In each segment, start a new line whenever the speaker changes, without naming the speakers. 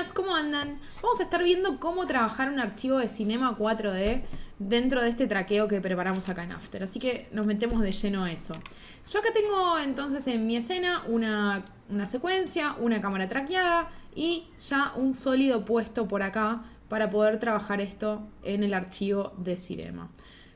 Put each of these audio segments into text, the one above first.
buenas, ¿cómo andan? Vamos a estar viendo cómo trabajar un archivo de Cinema 4D dentro de este traqueo que preparamos acá en After. Así que nos metemos de lleno a eso. Yo acá tengo entonces en mi escena una secuencia, una cámara traqueada y ya un sólido puesto por acá para poder trabajar esto en el archivo de Cinema.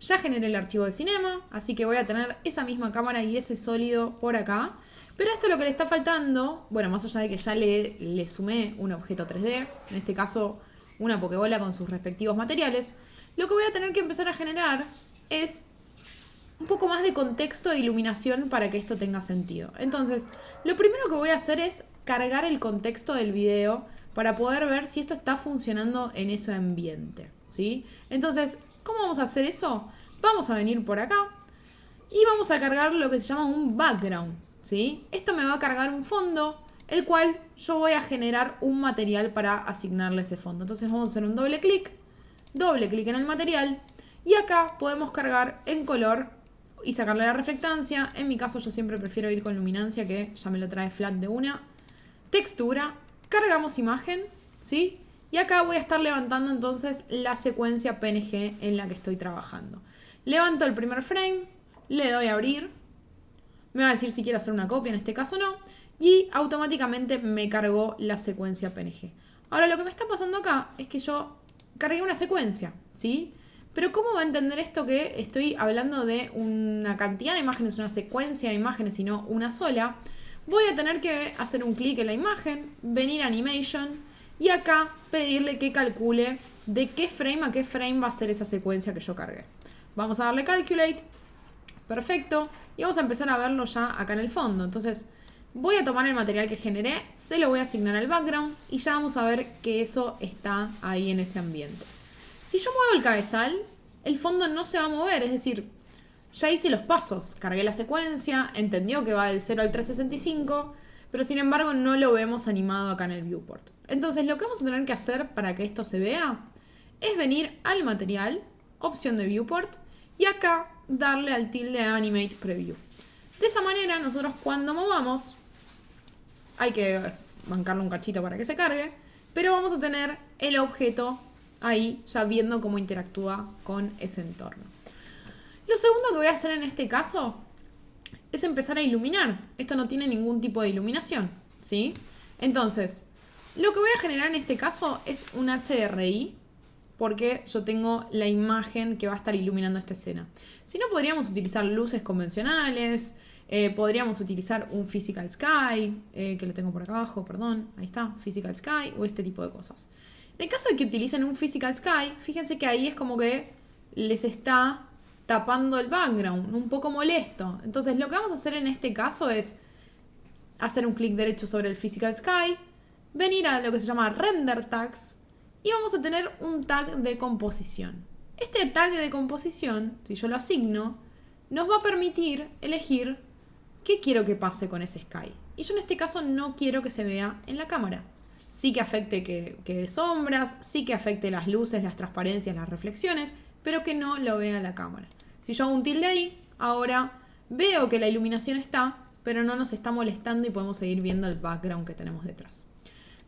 Ya generé el archivo de Cinema, así que voy a tener esa misma cámara y ese sólido por acá. Pero esto es lo que le está faltando, bueno, más allá de que ya le sumé un objeto 3D, en este caso una pokebola con sus respectivos materiales, lo que voy a tener que empezar a generar es un poco más de contexto e iluminación para que esto tenga sentido. Entonces, lo primero que voy a hacer es cargar el contexto del video para poder ver si esto está funcionando en ese ambiente, ¿sí? Entonces, ¿cómo vamos a hacer eso? Vamos a venir por acá y vamos a cargar lo que se llama un background, ¿sí? Esto me va a cargar un fondo, el cual yo voy a generar un material para asignarle ese fondo. Entonces vamos a hacer un doble clic en el material y acá podemos cargar en color y sacarle la reflectancia. En mi caso yo siempre prefiero ir con luminancia, que ya me lo trae flat de una. Textura, cargamos imagen, ¿sí? Y acá voy a estar levantando entonces la secuencia PNG en la que estoy trabajando. Levanto el primer frame, le doy a abrir. Me va a decir si quiero hacer una copia, en este caso no. Y automáticamente me cargó la secuencia PNG. Ahora lo que me está pasando acá es que yo cargué una secuencia, ¿sí? Pero ¿cómo va a entender esto que estoy hablando de una cantidad de imágenes, una secuencia de imágenes y no una sola? Voy a tener que hacer un clic en la imagen, venir a Animation y acá pedirle que calcule de qué frame a qué frame va a ser esa secuencia que yo cargué. Vamos a darle Calculate. Perfecto. Y vamos a empezar a verlo ya acá en el fondo. Entonces voy a tomar el material que generé, se lo voy a asignar al background y ya vamos a ver que eso está ahí en ese ambiente. Si yo muevo el cabezal, el fondo no se va a mover, es decir, ya hice los pasos, cargué la secuencia, entendió que va del 0 al 365, pero sin embargo no lo vemos animado acá en el viewport. Entonces lo que vamos a tener que hacer para que esto se vea es venir al material, opción de viewport, y acá darle al tilde Animate Preview. De esa manera nosotros cuando movamos, hay que bancarle un cachito para que se cargue, pero vamos a tener el objeto ahí ya viendo cómo interactúa con ese entorno. Lo segundo que voy a hacer en este caso es empezar a iluminar. Esto no tiene ningún tipo de iluminación, ¿sí? Entonces, lo que voy a generar en este caso es un HDRI, porque yo tengo la imagen que va a estar iluminando esta escena. Si no, podríamos utilizar luces convencionales, podríamos utilizar un Physical Sky, que lo tengo por acá abajo, perdón, ahí está, Physical Sky, o este tipo de cosas. En el caso de que utilicen un Physical Sky, fíjense que ahí es como que les está tapando el background, un poco molesto. Entonces lo que vamos a hacer en este caso es hacer un clic derecho sobre el Physical Sky, venir a lo que se llama Render Tags, y vamos a tener un tag de composición. Este tag de composición, si yo lo asigno, nos va a permitir elegir qué quiero que pase con ese sky. Y yo en este caso no quiero que se vea en la cámara. Sí que afecte que dé sombras, sí que afecte las luces, las transparencias, las reflexiones, pero que no lo vea la cámara. Si yo hago un tilde ahí, ahora veo que la iluminación está, pero no nos está molestando y podemos seguir viendo el background que tenemos detrás.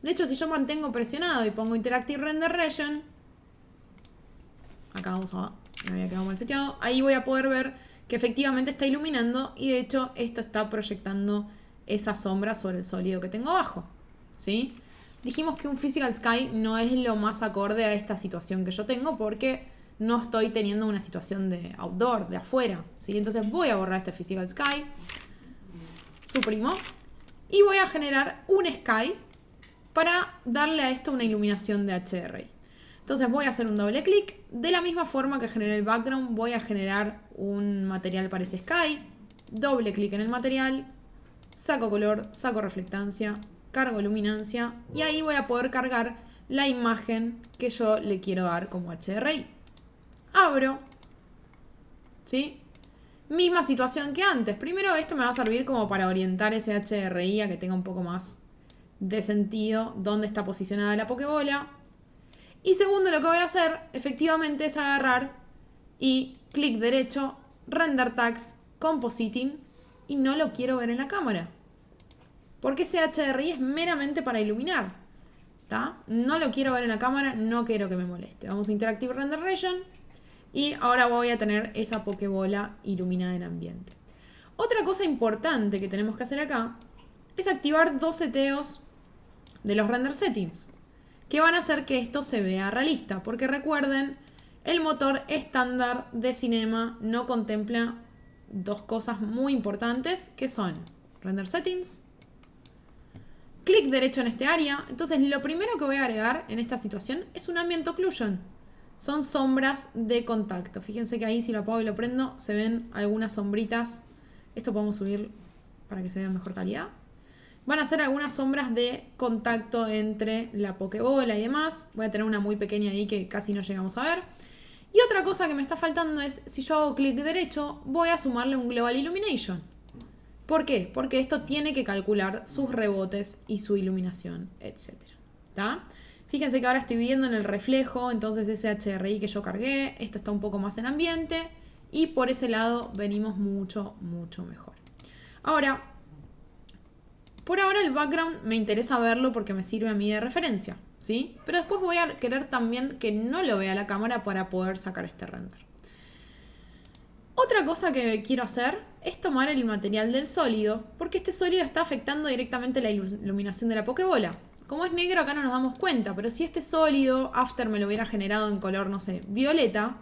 De hecho, si yo mantengo presionado y pongo Interactive Render Region, acá me había quedado mal seteado, ahí voy a poder ver que efectivamente está iluminando y de hecho esto está proyectando esa sombra sobre el sólido que tengo abajo, ¿sí? Dijimos que un Physical Sky no es lo más acorde a esta situación que yo tengo porque no estoy teniendo una situación de outdoor, de afuera, ¿sí? Entonces voy a borrar este Physical Sky, suprimo, y voy a generar un Sky para darle a esto una iluminación de HDRI. Entonces voy a hacer un doble clic. De la misma forma que generé el background, voy a generar un material para ese sky. Doble clic en el material. Saco color, saco reflectancia, cargo luminancia. Y ahí voy a poder cargar la imagen que yo le quiero dar como HDRI. Abro. ¿Sí? Misma situación que antes. Primero esto me va a servir como para orientar ese HDRI a que tenga un poco más de sentido dónde está posicionada la pokebola. Y segundo, lo que voy a hacer efectivamente es agarrar y clic derecho, Render Tags, Compositing, y no lo quiero ver en la cámara. Porque ese HDRI es meramente para iluminar. ¿Está? No lo quiero ver en la cámara, no quiero que me moleste. Vamos a Interactive Render Region. Y ahora voy a tener esa pokebola iluminada en ambiente. Otra cosa importante que tenemos que hacer acá es activar dos seteos de los render settings, que van a hacer que esto se vea realista. Porque recuerden, el motor estándar de Cinema no contempla dos cosas muy importantes, que son render settings, clic derecho en este área. Entonces lo primero que voy a agregar en esta situación es un ambient occlusion. Son sombras de contacto. Fíjense que ahí si lo apago y lo prendo se ven algunas sombritas. Esto podemos subir para que se vea en mejor calidad. Van a ser algunas sombras de contacto entre la pokebola y demás. Voy a tener una muy pequeña ahí que casi no llegamos a ver. Y otra cosa que me está faltando es, si yo hago clic derecho, voy a sumarle un Global Illumination. ¿Por qué? Porque esto tiene que calcular sus rebotes y su iluminación, etc. ¿Está? Fíjense que ahora estoy viendo en el reflejo, entonces ese HDRI que yo cargué, esto está un poco más en ambiente y por ese lado venimos mucho, mucho mejor. Ahora, por ahora el background me interesa verlo porque me sirve a mí de referencia, ¿sí? Pero después voy a querer también que no lo vea la cámara para poder sacar este render. Otra cosa que quiero hacer es tomar el material del sólido, porque este sólido está afectando directamente la iluminación de la pokebola. Como es negro acá no nos damos cuenta, pero si este sólido after me lo hubiera generado en color, no sé, violeta,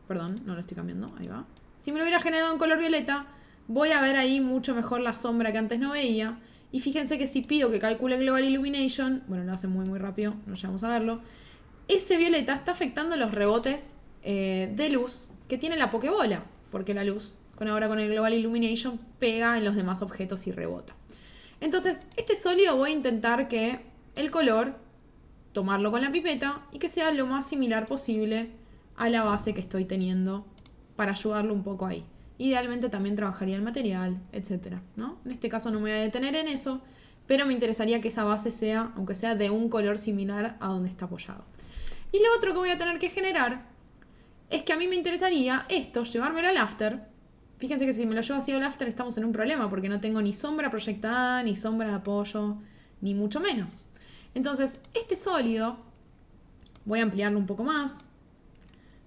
perdón, no lo estoy cambiando, ahí va. Si me lo hubiera generado en color violeta, voy a ver ahí mucho mejor la sombra que antes no veía. Y fíjense que si pido que calcule Global Illumination, bueno, lo hace muy muy rápido, no llegamos a verlo, ese violeta está afectando los rebotes de luz que tiene la pokebola, porque la luz, ahora con el Global Illumination, pega en los demás objetos y rebota. Entonces, este sólido voy a intentar que el color, tomarlo con la pipeta y que sea lo más similar posible a la base que estoy teniendo para ayudarlo un poco ahí. Idealmente también trabajaría el material, etcétera, ¿no? En este caso no me voy a detener en eso, pero me interesaría que esa base sea, aunque sea de un color similar a donde está apoyado. Y lo otro que voy a tener que generar es que a mí me interesaría esto, llevármelo al after. Fíjense que si me lo llevo así al after estamos en un problema porque no tengo ni sombra proyectada, ni sombra de apoyo, ni mucho menos. Entonces, este sólido voy a ampliarlo un poco más.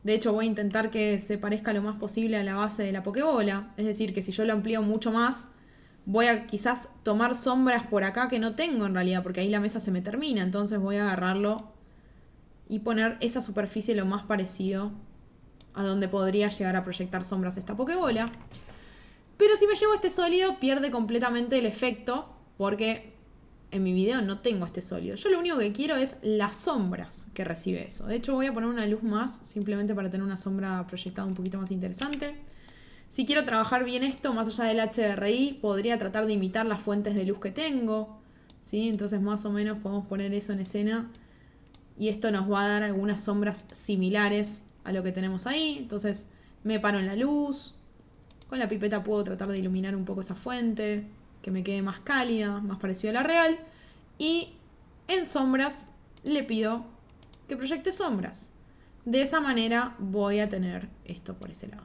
De hecho, voy a intentar que se parezca lo más posible a la base de la pokebola. Es decir, que si yo lo amplío mucho más, voy a quizás tomar sombras por acá que no tengo en realidad, porque ahí la mesa se me termina. Entonces voy a agarrarlo y poner esa superficie lo más parecido a donde podría llegar a proyectar sombras esta pokebola. Pero si me llevo este sólido, pierde completamente el efecto, porque en mi video no tengo este sólido. Yo lo único que quiero es las sombras que recibe eso. De hecho voy a poner una luz más, simplemente para tener una sombra proyectada un poquito más interesante. Si quiero trabajar bien esto, más allá del HDRI, podría tratar de imitar las fuentes de luz que tengo, ¿sí? Entonces más o menos podemos poner eso en escena. Y esto nos va a dar algunas sombras similares a lo que tenemos ahí. Entonces me paro en la luz. Con la pipeta puedo tratar de iluminar un poco esa fuente, que me quede más cálida, más parecida a la real. Y en sombras le pido que proyecte sombras. De esa manera voy a tener esto por ese lado,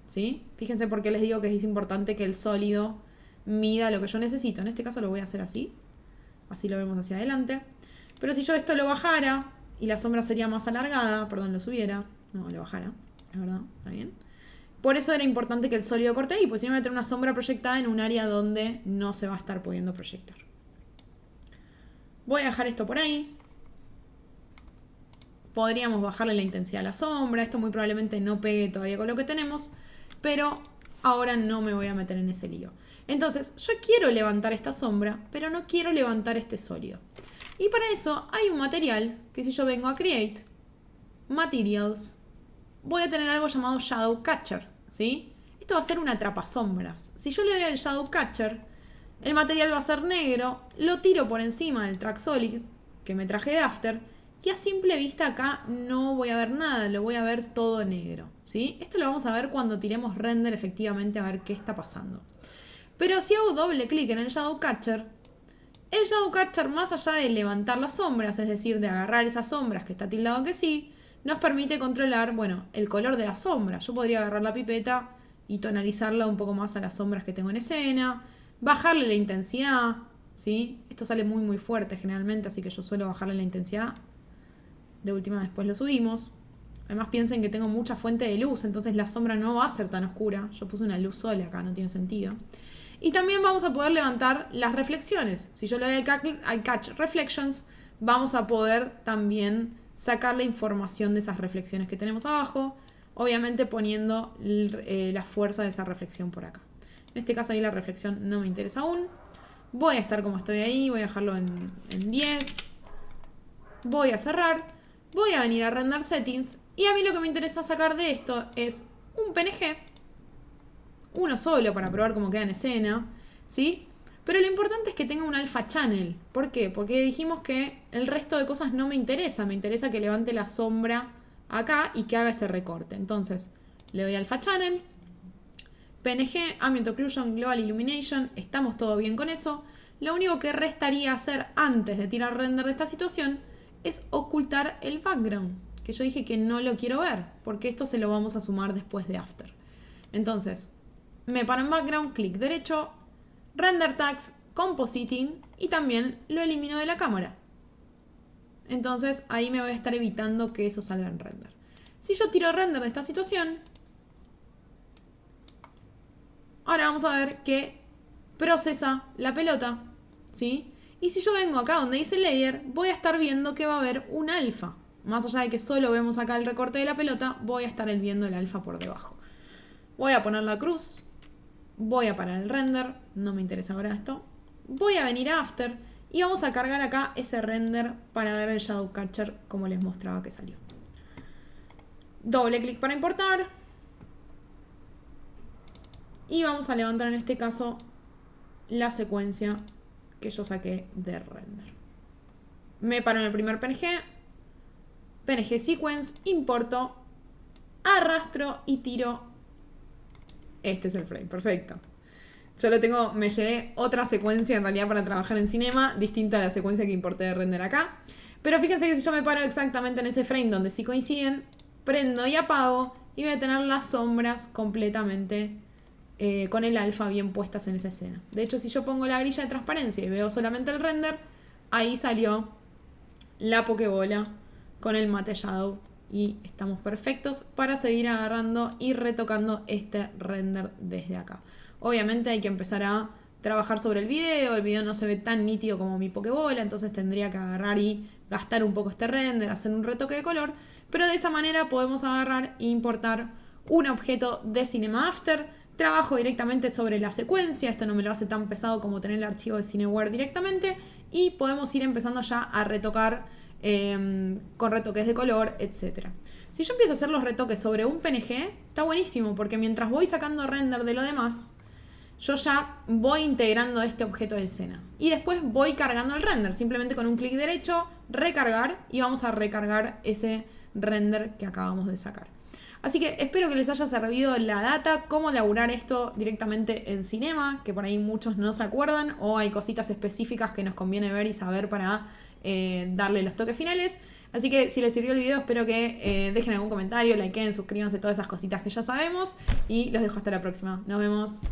¿sí? Fíjense por qué les digo que es importante que el sólido mida lo que yo necesito. En este caso lo voy a hacer así. Así lo vemos hacia adelante. Pero si yo esto lo bajara y la sombra sería más alargada, perdón, lo subiera. No, lo bajara, es verdad, está bien. Por eso era importante que el sólido corte ahí, pues si no voy a tener una sombra proyectada en un área donde no se va a estar pudiendo proyectar. Voy a dejar esto por ahí. Podríamos bajarle la intensidad a la sombra. Esto muy probablemente no pegue todavía con lo que tenemos, pero ahora no me voy a meter en ese lío. Entonces, yo quiero levantar esta sombra, pero no quiero levantar este sólido. Y para eso hay un material que si yo vengo a Create, Materials, voy a tener algo llamado Shadow Catcher, ¿sí? Esto va a ser una atrapasombras. Si yo le doy al Shadow Catcher, el material va a ser negro, lo tiro por encima del track solid que me traje de after y a simple vista acá no voy a ver nada, lo voy a ver todo negro, ¿sí? Esto lo vamos a ver cuando tiremos render efectivamente a ver qué está pasando. Pero si hago doble clic en el Shadow Catcher, el Shadow Catcher, más allá de levantar las sombras, es decir, de agarrar esas sombras que está tildado que sí, nos permite controlar, bueno, el color de la sombra. Yo podría agarrar la pipeta y tonalizarla un poco más a las sombras que tengo en escena, bajarle la intensidad, ¿sí? Esto sale muy muy fuerte generalmente, así que yo suelo bajarle la intensidad. De última después lo subimos. Además piensen que tengo mucha fuente de luz, entonces la sombra no va a ser tan oscura. Yo puse una luz sola acá, no tiene sentido. Y también vamos a poder levantar las reflexiones. Si yo le doy al Catch Reflections, vamos a poder también sacar la información de esas reflexiones que tenemos abajo, obviamente poniendo la fuerza de esa reflexión por acá. En este caso ahí la reflexión no me interesa aún. Voy a estar como estoy ahí, voy a dejarlo en 10. Voy a cerrar, voy a venir a Render Settings y a mí lo que me interesa sacar de esto es un PNG, uno solo para probar cómo queda en escena, ¿sí? Pero lo importante es que tenga un alpha channel. ¿Por qué? Porque dijimos que el resto de cosas no me interesa. Me interesa que levante la sombra acá y que haga ese recorte. Entonces, le doy alpha channel. PNG, Ambient Occlusion, Global Illumination. Estamos todo bien con eso. Lo único que restaría hacer antes de tirar render de esta situación es ocultar el background. Que yo dije que no lo quiero ver. Porque esto se lo vamos a sumar después de after. Entonces, me paro en background, clic derecho, Render Tags, Compositing y también lo elimino de la cámara. Entonces ahí me voy a estar evitando que eso salga en render. Si yo tiro render de esta situación, ahora vamos a ver que procesa la pelota, ¿sí? Y si yo vengo acá donde dice Layer, voy a estar viendo que va a haber un alfa. Más allá de que solo vemos acá el recorte de la pelota, voy a estar viendo el alfa por debajo. Voy a poner la cruz. Voy a parar el render, no me interesa ahora esto. Voy a venir a After y vamos a cargar acá ese render para ver el Shadow Catcher como les mostraba que salió. Doble clic para importar. Y vamos a levantar en este caso la secuencia que yo saqué de render. Me paro en el primer PNG. PNG Sequence, importo, arrastro y tiro. Este es el frame, perfecto. Yo lo tengo, me llevé otra secuencia en realidad para trabajar en Cinema, distinta a la secuencia que importé de render acá. Pero fíjense que si yo me paro exactamente en ese frame donde sí coinciden, prendo y apago y voy a tener las sombras completamente con el alfa bien puestas en esa escena. De hecho, si yo pongo la grilla de transparencia y veo solamente el render, ahí salió la pokebola con el matte shadow. Y estamos perfectos para seguir agarrando y retocando este render desde acá. Obviamente hay que empezar a trabajar sobre el video no se ve tan nítido como mi pokebola, entonces tendría que agarrar y gastar un poco este render, hacer un retoque de color, pero de esa manera podemos agarrar e importar un objeto de Cinema After, trabajo directamente sobre la secuencia, esto no me lo hace tan pesado como tener el archivo de Cineware directamente, y podemos ir empezando ya a retocar con retoques de color, etc. Si yo empiezo a hacer los retoques sobre un PNG, está buenísimo, porque mientras voy sacando render de lo demás, yo ya voy integrando este objeto de escena. Y después voy cargando el render, simplemente con un clic derecho, recargar, y vamos a recargar ese render que acabamos de sacar. Así que espero que les haya servido la data, cómo laburar esto directamente en Cinema, que por ahí muchos no se acuerdan, o hay cositas específicas que nos conviene ver y saber para darle los toques finales. Así que si les sirvió el video, espero que dejen algún comentario, likeen, suscríbanse, todas esas cositas que ya sabemos. Y los dejo hasta la próxima. Nos vemos.